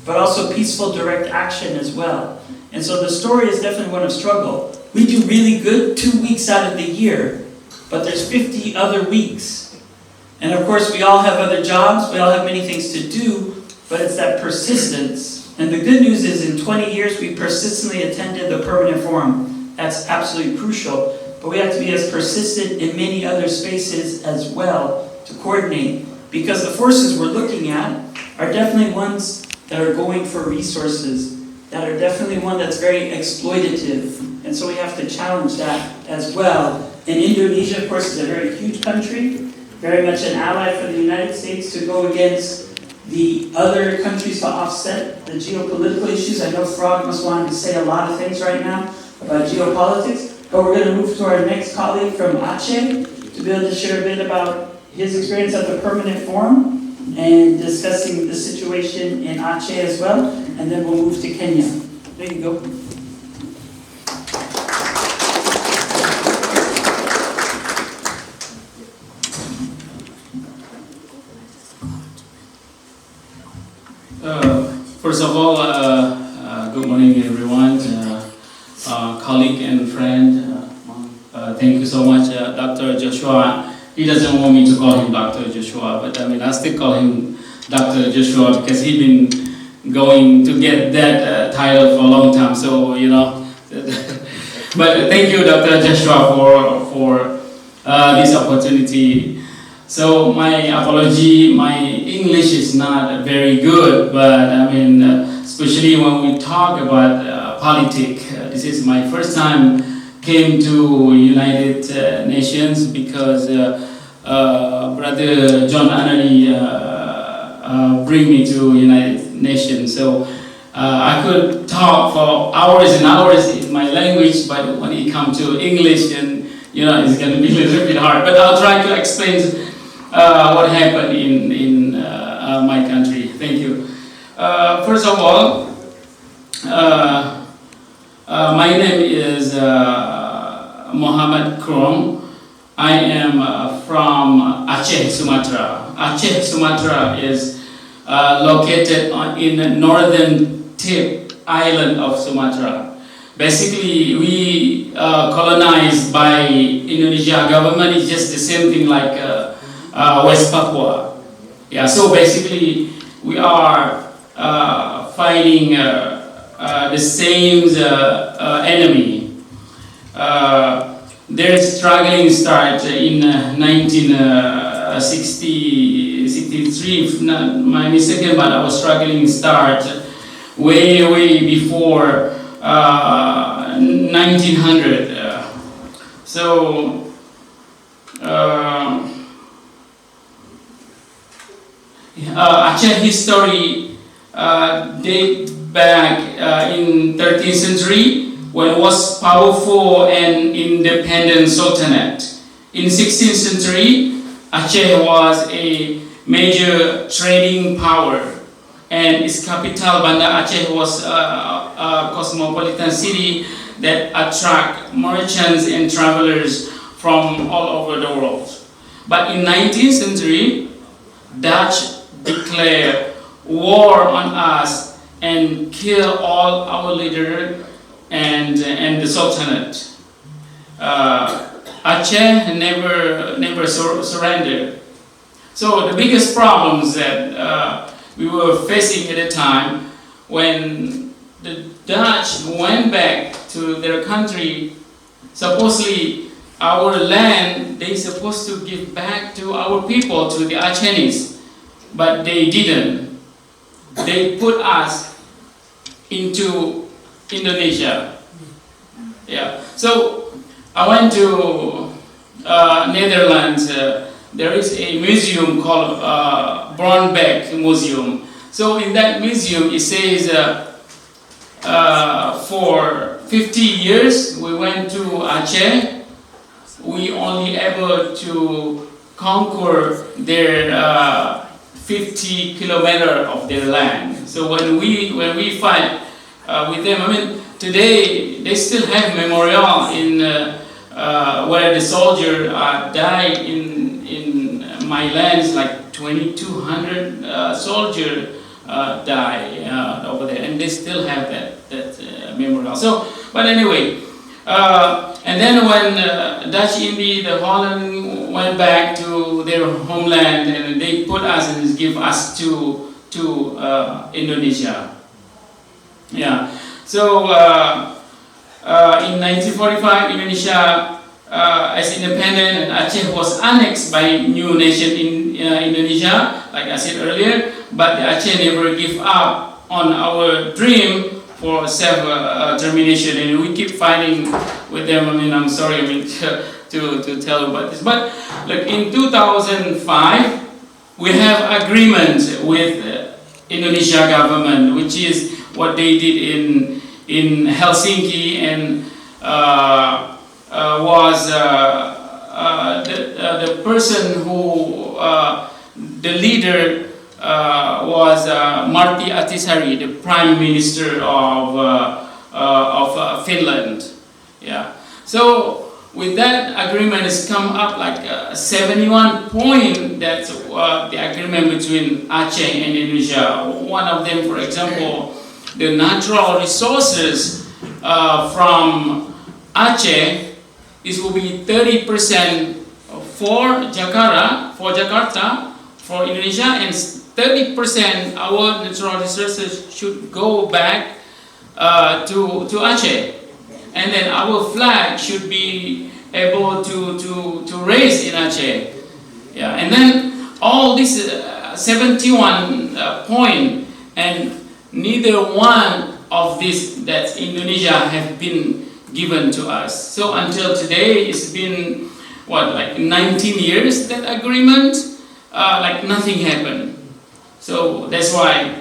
but also peaceful direct action as well. And so the story is definitely one of struggle. We do really good 2 weeks out of the year, but there's 50 other weeks. And of course, we all have other jobs, we all have many things to do, but it's that persistence. And the good news is in 20 years, we persistently attended the permanent forum. That's absolutely crucial. But we have to be as persistent in many other spaces as well to coordinate. Because the forces we're looking at are definitely ones that are going for resources, that are definitely one that's very exploitative. And so we have to challenge that as well. And Indonesia, of course, is a very huge country, very much an ally for the United States to go against the other countries to offset the geopolitical issues. I know Frog must want to say a lot of things right now about geopolitics, but we're going to move to our next colleague from Atjeh to be able to share a bit about his experience at the permanent forum and discussing the situation in Atjeh as well, and then we'll move to Kenya. There you go. First of all, good morning everyone, colleague and friend. Thank you so much, Dr. Joshua. He doesn't want me to call him Dr. Joshua, but I mean, I still call him Dr. Joshua because he's been going to get that title for a long time. So, you know, but thank you, Dr. Joshua, for this opportunity. So my apology, my English is not very good, but I mean, especially when we talk about politics, this is my first time came to United Nations because Brother John Anani bring me to United Nations. So I could talk for hours and hours in my language, but when it comes to English, and you know, it's going to be a little bit hard. But I'll try to explain what happened in my country. Thank you. First of all, my name is Muhammad Krom. I am from Atjeh, Sumatra. Atjeh, Sumatra is located in the northern tip island of Sumatra. Basically, we colonized by Indonesia government. It's just the same thing like West Papua. Yeah, so basically we are fighting the same enemy. Their struggling start in 1963, if not my mistake, but our struggling start way before 1900. Atjeh history date back in 13th century when it was powerful and independent sultanate. In 16th century, Atjeh was a major trading power, and its capital, Banda Atjeh, was a cosmopolitan city that attract merchants and travelers from all over the world. But in 19th century, Dutch declared war on us and kill all our leaders and the sultanate. Atjeh never surrendered. So the biggest problems that we were facing at the time, when the Dutch went back to their country, supposedly our land they supposed to give back to our people, to the Atjehis, but they didn't. They put us into Indonesia. Yeah. So I went to Netherlands. There is a museum called Brownback Museum. So in that museum, it says for 50 years we went to Atjeh. We only able to conquer their 50 kilometers of their land. So when we fight with them, I mean, today they still have memorial in where the soldier died in my lands, like 2,200 soldiers died over there, and they still have that memorial. So, but anyway, and then when Dutch India, the Holland went back to their homeland, and they put us and give us to Indonesia. Yeah. So in 1945, Indonesia as independent, and Aceh was annexed by new nation in Indonesia, like I said earlier. But Aceh never give up on our dream for self-determination, and we keep fighting with them. I mean, I'm sorry, to tell you about this. But look, in 2005, we have agreement with Indonesia government, which is what they did in Helsinki, and was the person who the leader was Martti Ahtisaari, the Prime Minister of Finland. Yeah. So with that agreement has come up like 71 point. That's the agreement between Aceh and Indonesia. One of them, for example, the natural resources from Aceh, this will be 30% for Jakarta, for Indonesia, and 30% our natural resources should go back to Aceh. And then our flag should be able to raise in Aceh. Yeah, and then all this 71 point, and neither one of this that Indonesia have been given to us. So until today, it's been what, like 19 years that agreement, like nothing happened. So that's why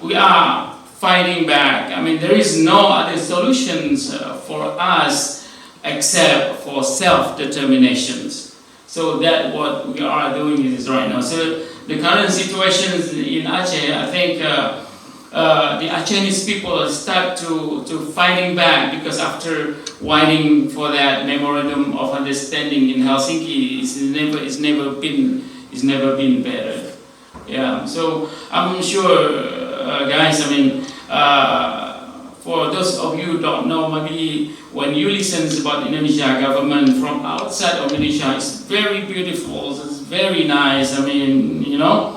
we are fighting back. I mean, there is no other solutions for us except for self-determinations. So that's what we are doing is right now. So the current situation in Aceh, I think the Acehese people start to fighting back, because after waiting for that memorandum of understanding in Helsinki, it's never been better. Yeah. So I'm sure, guys. I mean, for those of you who don't know, maybe when you listen about Indonesia government from outside of Indonesia, it's very beautiful. It's very nice. I mean, you know.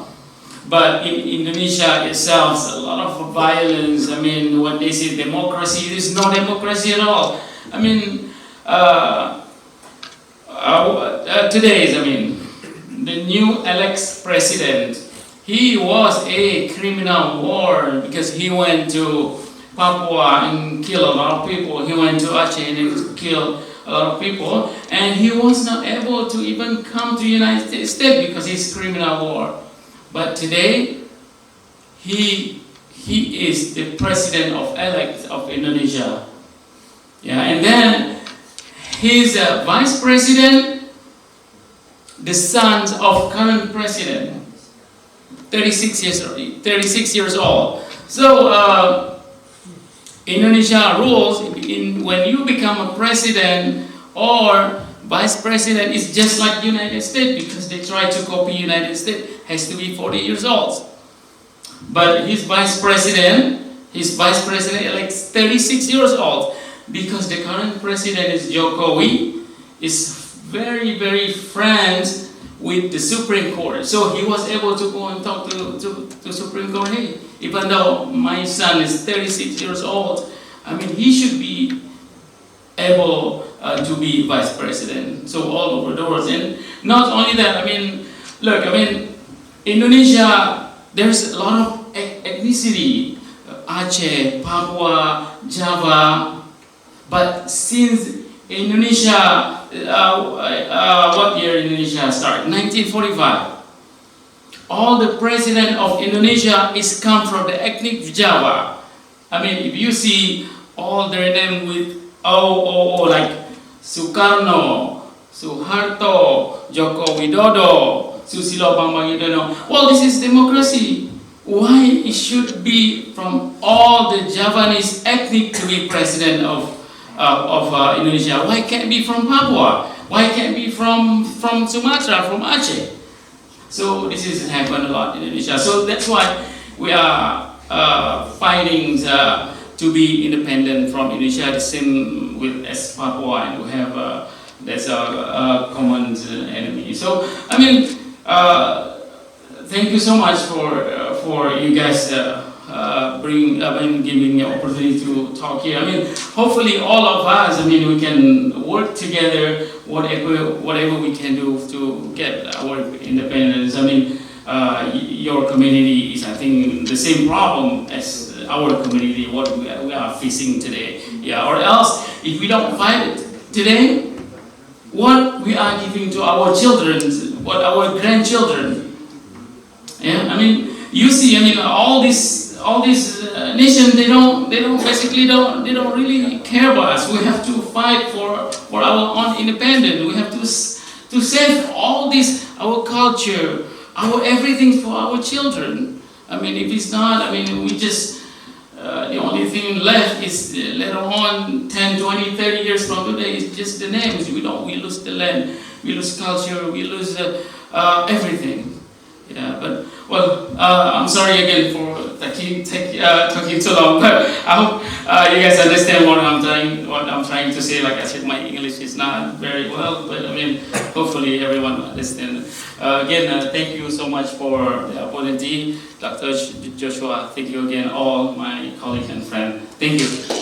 But in Indonesia itself, a lot of violence. I mean, when they say democracy, there's no democracy at all. I mean, today's, I mean, the new elected president, he was a criminal war, because he went to Papua and killed a lot of people. He went to Aceh and killed a lot of people, and he was not able to even come to the United States because he's criminal war. But today, he is the president elect of Indonesia. Yeah, and then his vice president, the sons of current president, 36 years old. So Indonesia rules, when you become a president or vice president, it's just like United States, because they try to copy United States, has to be 40 years old. But his vice president elect 36 years old, because the current president is Jokowi, is very, very friends with the Supreme Court. So he was able to go and talk to Supreme Court. Hey, even though my son is 36 years old, I mean, he should be able to be vice president. So all over the world. And not only that, I mean, look, I mean, Indonesia, there's a lot of ethnicity. Aceh, Papua, Java. But since Indonesia, what year Indonesia started? 1945. All the president of Indonesia is come from the ethnic Java. I mean, if you see all their name with O, like Sukarno, Suharto, Joko Widodo, Susilo Bambang Yudhoyono. Well, this is democracy. Why it should be from all the Javanese ethnic to be president of Indonesia? Why can't it be from Papua? Why can't it be from Sumatra, from Aceh? So this has happened a lot in Indonesia. So that's why we are fighting to be independent from Indonesia, the same with as Papua, and we have that's a common enemy. So I mean, thank you so much for you guys giving me opportunity to talk here. I mean, hopefully all of us, I mean, we can work together, whatever we can do to get our independence. I mean, your community is, I think, the same problem as our community, what we are facing today. Yeah, or else, if we don't fight it today, what we are giving to our children, what our grandchildren. Yeah, I mean, you see, I mean, all these nations, they don't really care about us. We have to fight for our own independence. We have to save all this, our culture, our everything for our children. I mean, if it's not, I mean, we just, the only thing left is later on 10, 20, 30 years from today is just the names. We lose the land, we lose culture, we lose everything. Yeah, but well, I'm sorry again for talking too long, but I hope you guys understand what I'm trying to say. Like I said, my English is not very well, but I mean, hopefully everyone understands. Again, thank you so much for the opportunity, Dr. Joshua. Thank you again, all my colleagues and friends. Thank you.